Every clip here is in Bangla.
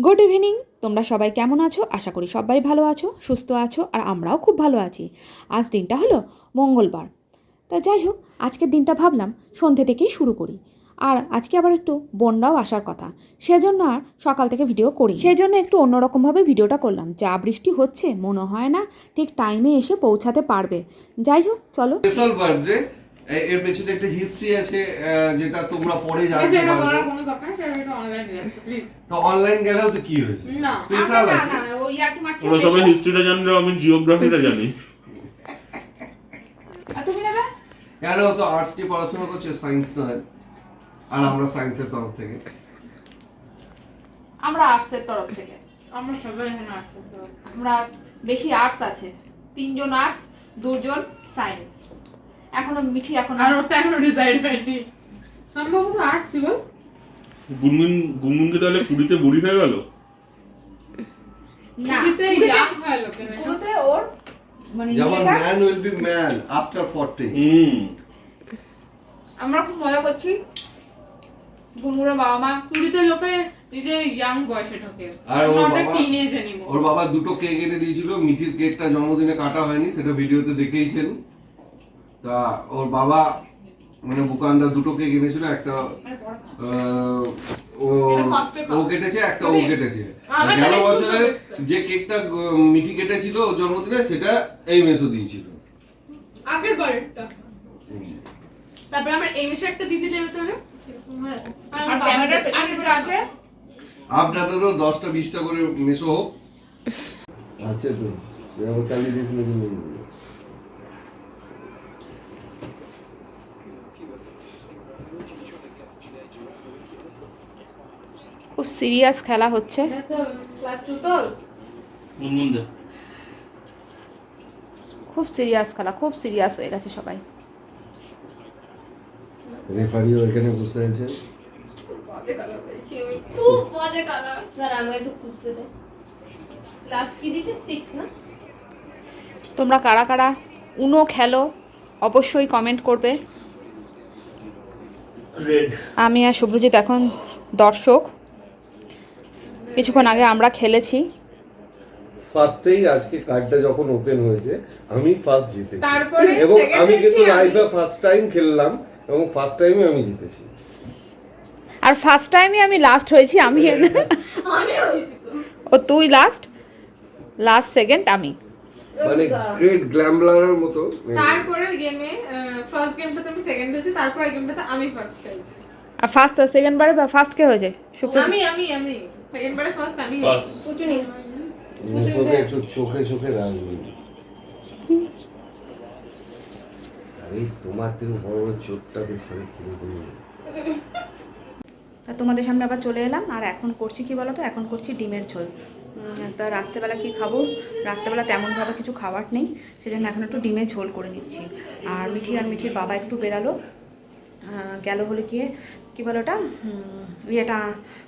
Good evening. তোমরা সবাই কেমন আছো? আশা করি সবাই ভালো আছো, সুস্থ আছো, আর আমরাও খুব ভালো আছি। আজ দিনটা হলো মঙ্গলবার। তা যাই হোক, আজকের দিনটা ভাবলাম সন্ধ্যে থেকেই শুরু করি। আর আজকে আবার একটু বন্যাও আসার কথা, সেজন্য আর সকাল থেকে ভিডিও করি। সেজন্য একটু অন্যরকমভাবে ভিডিওটা করলাম। যা বৃষ্টি হচ্ছে মনে হয় না ঠিক টাইমে এসে পৌঁছাতে পারবে। যাই হোক, চলো। স্পেশাল বার্থডে, এর পেছনে একটা হিস্ট্রি আছে, যেটা তোমরা পরে জানতে পারবে। কোনো দরকার নেই, এটা অনলাইনে যাচ্ছে প্লিজ। তো অনলাইন গেলেও তো কি হয়েছে, স্পেশাল আছে। তোমরা সবাই হিস্ট্রিটা জানলে, আমি জিওগ্রাফিটা জানি। তুমি নেবে? কেন তো আর্টস নিয়ে পড়াশোনা করছে, সায়েন্স নয়। আর আমরা সায়েন্সের তরফ থেকে, আমরা আর্টসের তরফ থেকে। আমরা সবাই এখানে আসতে তো। আমরা বেশি আর্টস আছে, 3 জন আর্টস, 2 জন সায়েন্স। এখনো মিঠি আর ওটা এখনো ডিসাইড হয়নি। সম্ভবত আর্ট ছিল। গুনগুনকে তাহলে কুড়িতে বুড়ি হয়ে গেল। না, এতে ইয়াং হয় লোকেরা। পুরোতে ওর মানে যেমন ইয়েটা- man will be man after 40। আমরা খুব মজা করছি। গুনগুনের বাবা মা কুড়িতে লোকে নিজে ইয়াং বয়সে ঢোকে। আর ওর নট বাবা- টিনেজ এনিমোর। ওর বাবা দুটো কেক এনে দিয়েছিল। মিঠির কেকটা জন্মদিনে কাটা হয়নি, সেটা ভিডিওতে দেখেইছেন। তা ওর বাবা মানে বুকানদা দুটো কেক এনেছিল, একটা ও কেটেছে, একটা ও কেটেছে। আমার গেল তাহলে বছরে সুন্দর দেখতে। যে কেকটা মিঠি কেটেছিল ওর জন্মদিনে, সেটা এই মেসো দিয়েছিল। আগের বারেরটা। তারপর আমার এই মেশে একটা দিতে লেগেছিল। আর ক্যামেরার পেছনে যে আছে আপনাদেরও 10টা 20টা করে মেসো হোক। আচ্ছা, তো এরকম চালিয়ে দিয়েছিল। খুব সিরিয়াস খেলা হচ্ছে। ক্লাস 2 তো গুনগুন দে। খুব সিরিয়াস খেলা, খুব সিরিয়াস হয়ে গেছে সবাই। রেফারিও এখানে বসে আছে। খুব মজা কালার। স্যার আমাকে একটু খুঁজতে দে। লাস্ট কি দিছে 6 না? তোমরা কারা কারা উনো খেলো অবশ্যই কমেন্ট করবে। রেড। আমি আর শুভ্রজিৎ এখন দর্শক। কিছুক্ষণ আগে আমরা খেলেছি। ফার্স্টেই আজকে কার্ডটা যখন ওপেন হয়েছে আমি ফার্স্ট জিতেছি, তারপরে এবং second আমি কিন্তু হয়েছি আমি। লাইফে ফার্স্ট টাইম খেললাম এবং ফার্স্ট টাইমে আমি জিতেছি। আর ফার্স্ট টাইমে আমি লাস্ট হয়েছি। আমি আমি হইছি তো। ও তুই লাস্ট সেকেন্ড আমি। মানে গ্রেট গ্ল্যাম্বলারের মতো। তারপরের গেমে ফার্স্ট গেমটাতে আমি সেকেন্ড হয়েছি, তারপরের গেমটাতে আমি ফার্স্ট হয়েছি। আর সেকেন্ড বারে ফার্স্ট কে হয়েছে? শুভ্রজিৎ। আমি সেকেন্ড বারে ফার্স্ট আমি বাস। কুচুনি। মেসোকে একটু চোখে চোখে রাখবি। আরে তোমার থেকে বড় বড় চোখটাতে সাথে খেলেছি। তা তোমাদের সামনে আবার চলে এলাম। আর এখন করছি কি বলো তো, এখন করছি ডিমের ঝোল। তা রাত্রেবেলা কি খাবো? রাত্রেবেলা তেমনভাবে কিছু খাবার নেই, সেজন্য এখন একটু ডিমের ঝোল করে নিচ্ছি। আর মিঠির বাবা একটু বেরালো, গেল হলে গিয়ে কী বলো ওটা, ইয়েটা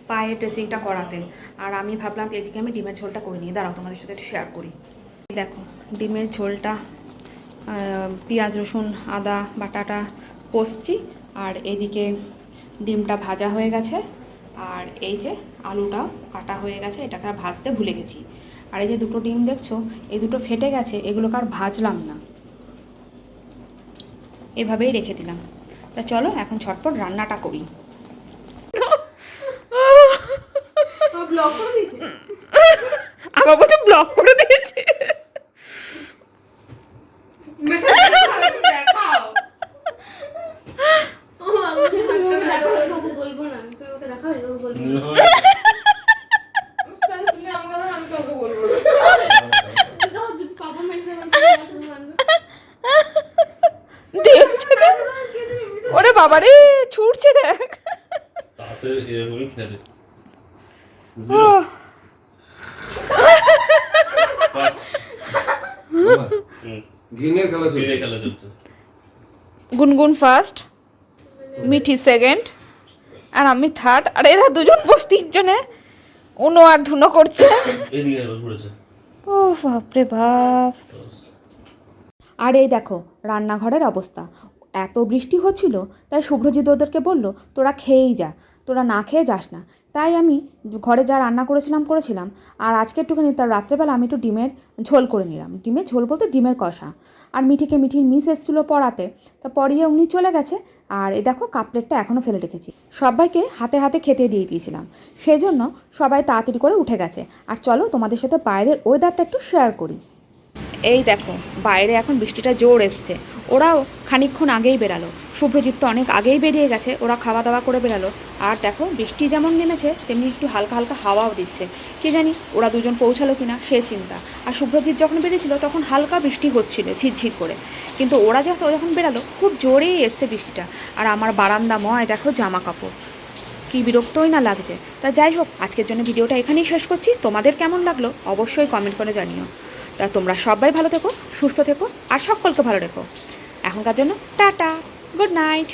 পায়ে ড্রেসিংটা করাতে। আর আমি ভাবলাম এদিকে আমি ডিমের ঝোলটা করে নিই। দাঁড়াও তোমাদের সাথে একটু শেয়ার করি। দেখো ডিমের ঝোলটা, পেঁয়াজ রসুন আদা বাটাটা কষছি, আর এদিকে ডিমটা ভাজা হয়ে গেছে, আর এই যে আলুটাও কাটা হয়ে গেছে। এটাকে আর ভাজতে ভুলে গেছি। আর এই যে দুটো ডিম দেখছো, এই দুটো ফেটে গেছে, এগুলোকে আর ভাজলাম না, এভাবেই রেখে দিলাম। তা চলো এখন ঝটপট রান্নাটা করি। তো ব্লক করে দিছে। আবার বলছে ব্লক করে দিয়েছে। দেখাও। ও আমাকে হাতটা দেখো, কাউকে বলবো না। তুমি ওকে দেখাও, এরকম বলবো না। তুমি আমাকে বলো, আমি তোকে বলবো। যাও যদি পাপা মেরে দেখছে দেখ। ওরে বাবারে ছুটছে দেখ। তাসে এরকমই খেলে। ওহ, বাস। গিনের খেলা ফিরে চলছে। খেলা চলছে। গুনগুন ফার্স্ট, মিঠি সেকেন্ড, আর আমি থার্ড। আর এরা দুজন বস 3 জনে উনো আর ধুনো করছে। এদিকে আবার ঘুরেছে। ও বাপরে বাপ। আর এই দেখো রান্নাঘরের অবস্থা। এত বৃষ্টি হচ্ছিল, তাই শুভ্রজিৎ ওদেরকে বলল তোরা খেয়েই যা, তোরা না খেয়ে যাস না। তাই আমি ঘরে যা রান্না করেছিলাম। আর আজকে একটুখানি তার রাত্রেবেলা আমি একটু ডিমের ঝোল করে নিলাম। ডিমের ঝোল বলতে ডিমের কষা। আর মিঠির মিস এসেছিলো পড়াতে, তা পড়িয়ে উনি চলে গেছে। আর এই দেখো কাপ প্লেটটা এখনও ফেলে রেখেছি। সবাইকে হাতে হাতে খেতে দিয়ে দিয়েছিলাম, সেজন্য সবাই তাড়াতাড়ি করে উঠে গেছে। আর চলো তোমাদের সাথে বাইরের ওয়েদারটা একটু শেয়ার করি। এই দেখো বাইরে এখন বৃষ্টিটা জোর এসছে। ওরাও খানিকক্ষণ আগেই বেরালো, শুভ্রজিৎ তো অনেক আগেই বেরিয়ে গেছে, ওরা খাওয়া দাওয়া করে বেরালো। আর দেখো বৃষ্টি যেমন নেমেছে তেমনি একটু হালকা হালকা হাওয়াও দিচ্ছে। কি জানি ওরা দুজন পৌঁছালো কিনা সে চিন্তা। আর শুভ্রজিৎ যখন বেরিয়েছিল তখন হালকা বৃষ্টি হচ্ছিল ঝিরঝির করে, কিন্তু ওরা যখন বেরালো খুব জোরেই এসছে বৃষ্টিটা। আর আমার বারান্দাময় দেখো জামা কাপড়, কী বিরক্তই না লাগছে। তা যাই হোক, আজকের জন্য ভিডিওটা এখানেই শেষ করছি। তোমাদের কেমন লাগলো অবশ্যই কমেন্ট করে জানিও। তা তোমরা সবাই ভালো থেকো, সুস্থ থেকো, আর সকলকে ভালো রেখো। এখনকার জন্য টাটা, গুড নাইট।